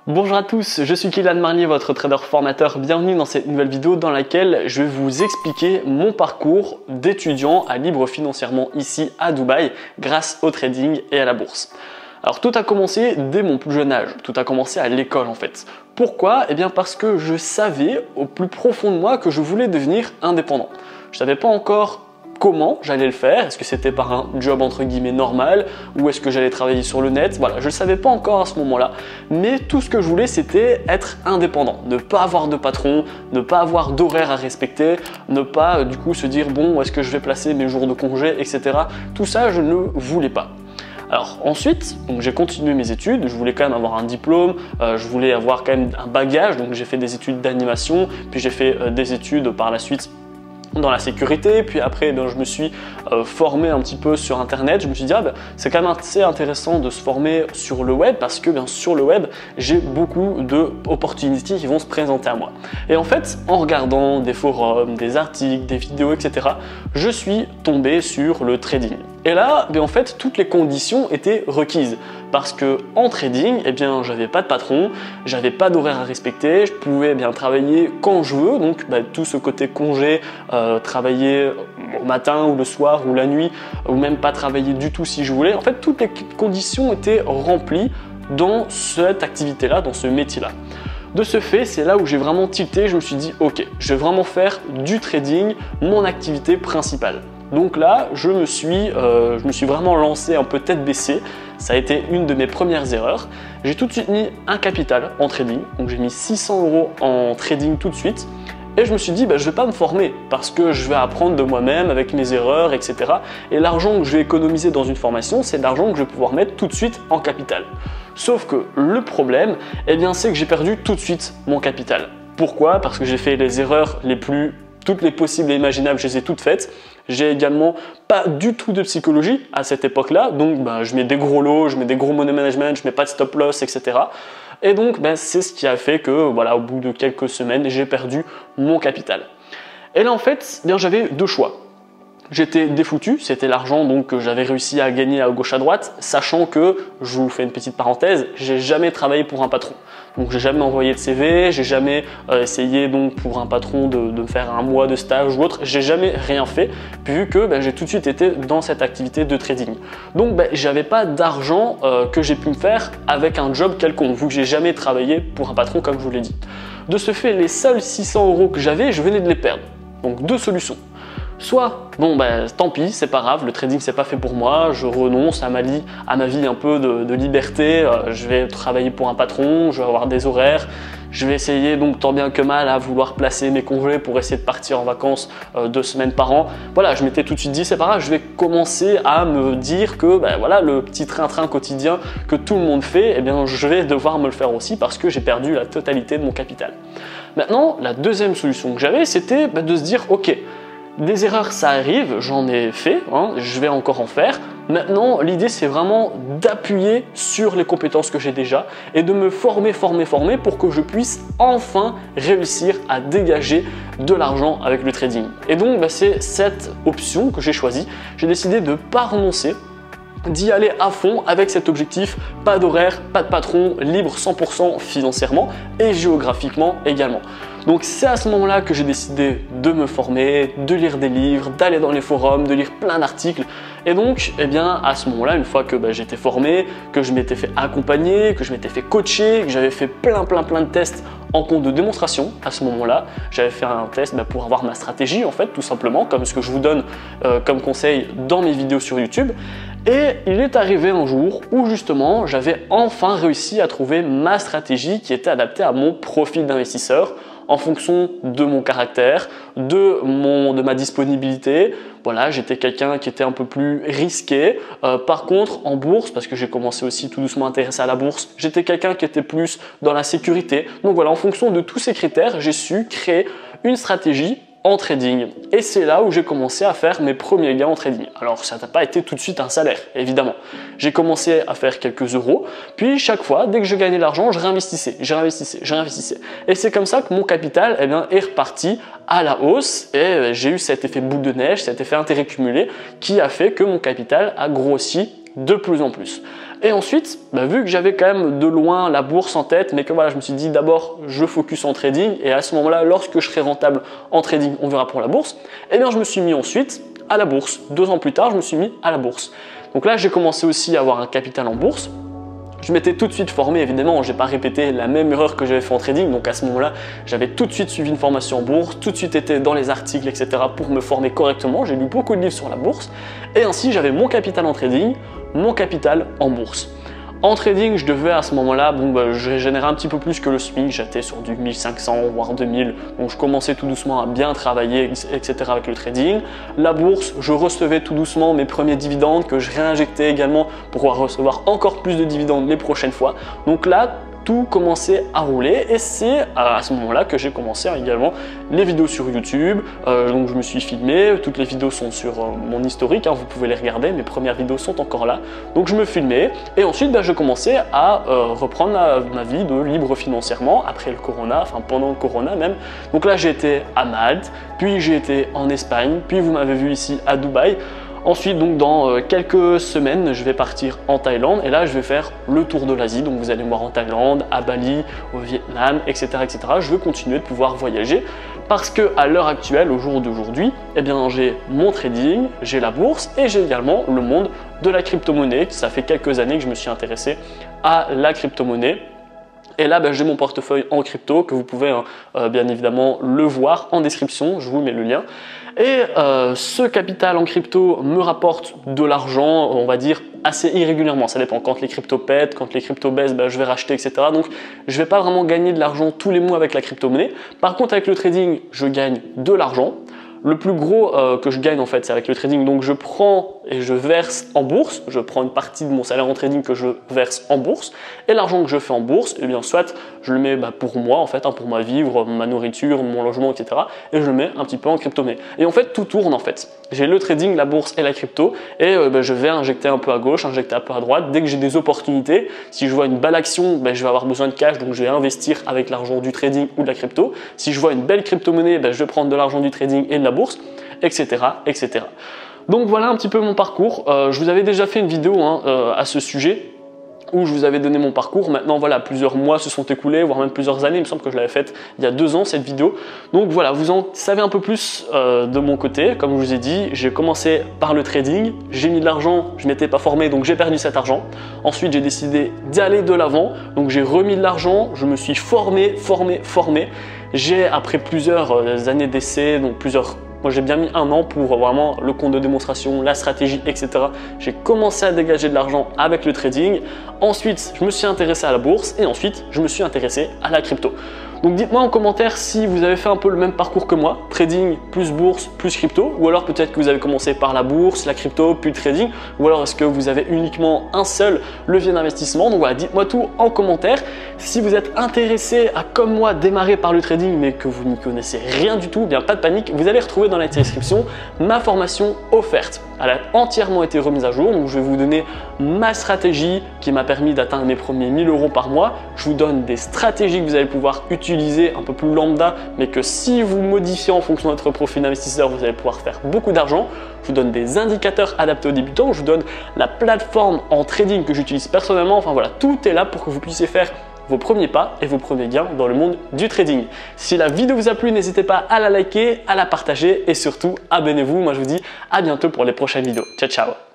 Bonjour à tous, je suis Kylian Marnier, votre trader formateur. Bienvenue dans cette nouvelle vidéo dans laquelle je vais vous expliquer mon parcours d'étudiant à libre financièrement ici à Dubaï grâce au trading et à la bourse. Alors tout a commencé dès mon plus jeune âge, tout a commencé à l'école en fait. Pourquoi? Eh bien parce que je savais au plus profond de moi que je voulais devenir indépendant. Je savais pas encore comment j'allais le faire, est-ce que c'était par un job entre guillemets normal ou est-ce que j'allais travailler sur le net, voilà, je ne savais pas encore à ce moment-là, mais tout ce que je voulais c'était être indépendant, ne pas avoir de patron, ne pas avoir d'horaire à respecter, ne pas du coup se dire bon, où est-ce que je vais placer mes jours de congé, etc. Tout ça je ne voulais pas. Alors ensuite, j'ai continué mes études, je voulais quand même avoir un diplôme, je voulais avoir quand même un bagage, donc j'ai fait des études d'animation, puis j'ai fait des études par la suite dans la sécurité, puis après je me suis formé un petit peu sur internet. Je me suis dit c'est quand même assez intéressant de se former sur le web parce que bien sur le web j'ai beaucoup d'opportunités qui vont se présenter à moi. Et en fait en regardant des forums, des articles, des vidéos, etc. je suis tombé sur le trading. Et là, en fait, toutes les conditions étaient requises parce que en trading, j'avais pas de patron, j'avais pas d'horaire à respecter, je pouvais bien travailler quand je veux, donc tout ce côté congé, travailler au matin ou le soir ou la nuit, ou même pas travailler du tout si je voulais. En fait, toutes les conditions étaient remplies dans cette activité-là, dans ce métier-là. De ce fait, c'est là où j'ai vraiment tilté, je me suis dit ok, je vais vraiment faire du trading mon activité principale. Donc là, je me suis vraiment lancé un peu tête baissée. Ça a été une de mes premières erreurs. J'ai tout de suite mis un capital en trading. Donc j'ai mis 600 € en trading tout de suite. Et je me suis dit, je ne vais pas me former parce que je vais apprendre de moi-même avec mes erreurs, etc. Et l'argent que je vais économiser dans une formation, c'est de l'argent que je vais pouvoir mettre tout de suite en capital. Sauf que le problème, c'est que j'ai perdu tout de suite mon capital. Pourquoi? Parce que j'ai fait les erreurs toutes les possibles et imaginables, je les ai toutes faites. J'ai également pas du tout de psychologie à cette époque-là, donc je mets des gros lots, je mets des gros money management, je mets pas de stop loss, etc. Et donc c'est ce qui a fait que au bout de quelques semaines, j'ai perdu mon capital. Et là en fait, j'avais deux choix. J'étais défoutu, c'était l'argent que j'avais réussi à gagner à gauche à droite, sachant que, je vous fais une petite parenthèse, j'ai jamais travaillé pour un patron. Donc j'ai jamais envoyé de CV, j'ai jamais essayé pour un patron de faire un mois de stage ou autre, j'ai jamais rien fait vu que j'ai tout de suite été dans cette activité de trading. Donc j'avais pas d'argent que j'ai pu me faire avec un job quelconque vu que j'ai jamais travaillé pour un patron comme je vous l'ai dit. De ce fait, les seuls 600 € que j'avais, je venais de les perdre. Donc deux solutions. Soit, tant pis, c'est pas grave, le trading c'est pas fait pour moi, je renonce à ma vie un peu de liberté, je vais travailler pour un patron, je vais avoir des horaires, je vais essayer tant bien que mal à vouloir placer mes congés pour essayer de partir en vacances 2 semaines par an. Voilà, je m'étais tout de suite dit c'est pas grave, je vais commencer à me dire que le petit train-train quotidien que tout le monde fait, je vais devoir me le faire aussi parce que j'ai perdu la totalité de mon capital. Maintenant, la deuxième solution que j'avais, c'était de se dire ok, des erreurs ça arrive, j'en ai fait, je vais encore en faire. Maintenant l'idée c'est vraiment d'appuyer sur les compétences que j'ai déjà et de me former pour que je puisse enfin réussir à dégager de l'argent avec le trading. Et donc c'est cette option que j'ai choisie, j'ai décidé de ne pas renoncer, d'y aller à fond avec cet objectif, pas d'horaire, pas de patron, libre 100% financièrement et géographiquement également. Donc c'est à ce moment-là que j'ai décidé de me former, de lire des livres, d'aller dans les forums, de lire plein d'articles. Et donc, à ce moment-là, une fois que j'étais formé, que je m'étais fait accompagner, que je m'étais fait coacher, que j'avais fait plein de tests en compte de démonstration, à ce moment-là, j'avais fait un test pour avoir ma stratégie en fait, tout simplement, comme ce que je vous donne comme conseil dans mes vidéos sur YouTube. Et il est arrivé un jour où justement, j'avais enfin réussi à trouver ma stratégie qui était adaptée à mon profil d'investisseur, en fonction de mon caractère, de ma disponibilité. Voilà, j'étais quelqu'un qui était un peu plus risqué. Par contre, en bourse, parce que j'ai commencé aussi tout doucement à m'intéresser à la bourse, j'étais quelqu'un qui était plus dans la sécurité. Donc voilà, en fonction de tous ces critères, j'ai su créer une stratégie en trading. Et c'est là où j'ai commencé à faire mes premiers gains en trading. Alors ça n'a pas été tout de suite un salaire, évidemment. J'ai commencé à faire quelques euros, puis chaque fois, dès que je gagnais de l'argent, je réinvestissais. Et c'est comme ça que mon capital est reparti à la hausse et j'ai eu cet effet boule de neige, cet effet intérêt cumulé qui a fait que mon capital a grossi de plus en plus. Et ensuite, vu que j'avais quand même de loin la bourse en tête, mais que voilà, je me suis dit d'abord je focus en trading et à ce moment-là, lorsque je serai rentable en trading, on verra pour la bourse. Et bien je me suis mis ensuite à la bourse. 2 ans plus tard, je me suis mis à la bourse. Donc là, j'ai commencé aussi à avoir un capital en bourse. Je m'étais tout de suite formé, évidemment, je n'ai pas répété la même erreur que j'avais fait en trading. Donc à ce moment-là, j'avais tout de suite suivi une formation en bourse, tout de suite été dans les articles, etc. pour me former correctement. J'ai lu beaucoup de livres sur la bourse et ainsi j'avais mon capital en trading, mon capital en bourse. En trading, je devais à ce moment-là, je générais un petit peu plus que le SMIC, j'étais sur du 1500 voire 2000, donc je commençais tout doucement à bien travailler, etc. avec le trading. La bourse, je recevais tout doucement mes premiers dividendes que je réinjectais également pour pouvoir recevoir encore plus de dividendes les prochaines fois. Donc là, tout commençait à rouler et c'est à ce moment-là que j'ai commencé également les vidéos sur YouTube. Donc je me suis filmé, toutes les vidéos sont sur mon historique, vous pouvez les regarder, mes premières vidéos sont encore là. Donc je me filmais et ensuite je commençais à reprendre ma vie de libre financièrement après le corona, enfin pendant le corona même. Donc là j'ai été à Malte, puis j'ai été en Espagne, puis vous m'avez vu ici à Dubaï. Ensuite, donc dans quelques semaines, je vais partir en Thaïlande et là, je vais faire le tour de l'Asie. Donc, vous allez me voir en Thaïlande, à Bali, au Vietnam, etc., etc. Je veux continuer de pouvoir voyager parce que à l'heure actuelle, au jour d'aujourd'hui, eh bien, j'ai mon trading, j'ai la bourse et j'ai également le monde de la crypto-monnaie. Ça fait quelques années que je me suis intéressé à la crypto-monnaie. Et là, j'ai mon portefeuille en crypto que vous pouvez bien évidemment le voir en description, je vous mets le lien. Et ce capital en crypto me rapporte de l'argent, on va dire, assez irrégulièrement. Ça dépend. Quand les cryptos pètent, quand les cryptos baissent, je vais racheter, etc. Donc, je ne vais pas vraiment gagner de l'argent tous les mois avec la crypto-monnaie. Par contre, avec le trading, je gagne de l'argent. Le plus gros que je gagne en fait, c'est avec le trading. Donc je prends et je verse en bourse. Je prends une partie de mon salaire en trading que je verse en bourse. Et l'argent que je fais en bourse, eh bien soit je le mets pour moi en fait, pour ma vivre, ma nourriture, mon logement, etc. Et je le mets un petit peu en crypto-monnaie. Et en fait, tout tourne en fait. J'ai le trading, la bourse et la crypto. Et je vais injecter un peu à gauche, injecter un peu à droite. Dès que j'ai des opportunités, si je vois une belle action, je vais avoir besoin de cash. Donc je vais investir avec l'argent du trading ou de la crypto. Si je vois une belle crypto-monnaie, je vais prendre de l'argent du trading et de la bourse, etc., etc. Donc voilà un petit peu mon parcours. Je vous avais déjà fait une vidéo à ce sujet où je vous avais donné mon parcours. Maintenant voilà, plusieurs mois se sont écoulés, voire même plusieurs années. Il me semble que je l'avais faite il y a 2 ans cette vidéo. Donc voilà, vous en savez un peu plus de mon côté. Comme je vous ai dit, j'ai commencé par le trading. J'ai mis de l'argent, je ne m'étais pas formé, donc j'ai perdu cet argent. Ensuite, j'ai décidé d'aller de l'avant. Donc j'ai remis de l'argent, je me suis formé. J'ai, après plusieurs années d'essai, donc moi j'ai bien mis 1 an pour vraiment le compte de démonstration, la stratégie, etc. J'ai commencé à dégager de l'argent avec le trading. Ensuite, je me suis intéressé à la bourse et ensuite, je me suis intéressé à la crypto. Donc dites-moi en commentaire si vous avez fait un peu le même parcours que moi, trading plus bourse plus crypto, ou alors peut-être que vous avez commencé par la bourse, la crypto, puis le trading, ou alors est-ce que vous avez uniquement un seul levier d'investissement. Donc voilà, dites-moi tout en commentaire. Si vous êtes intéressé à, comme moi, démarrer par le trading mais que vous n'y connaissez rien du tout, bien pas de panique, vous allez retrouver dans la description ma formation offerte. Elle a entièrement été remise à jour, donc je vais vous donner ma stratégie qui m'a permis d'atteindre mes premiers 1000 € par mois. Je vous donne des stratégies que vous allez pouvoir utiliser un peu plus lambda, mais que si vous modifiez en fonction de votre profil d'investisseur, vous allez pouvoir faire beaucoup d'argent. Je vous donne des indicateurs adaptés aux débutants, je vous donne la plateforme en trading que j'utilise personnellement. Enfin voilà, tout est là pour que vous puissiez faire vos premiers pas et vos premiers gains dans le monde du trading. Si la vidéo vous a plu, n'hésitez pas à la liker, à la partager et surtout abonnez-vous. Moi je vous dis à bientôt pour les prochaines vidéos. Ciao ciao.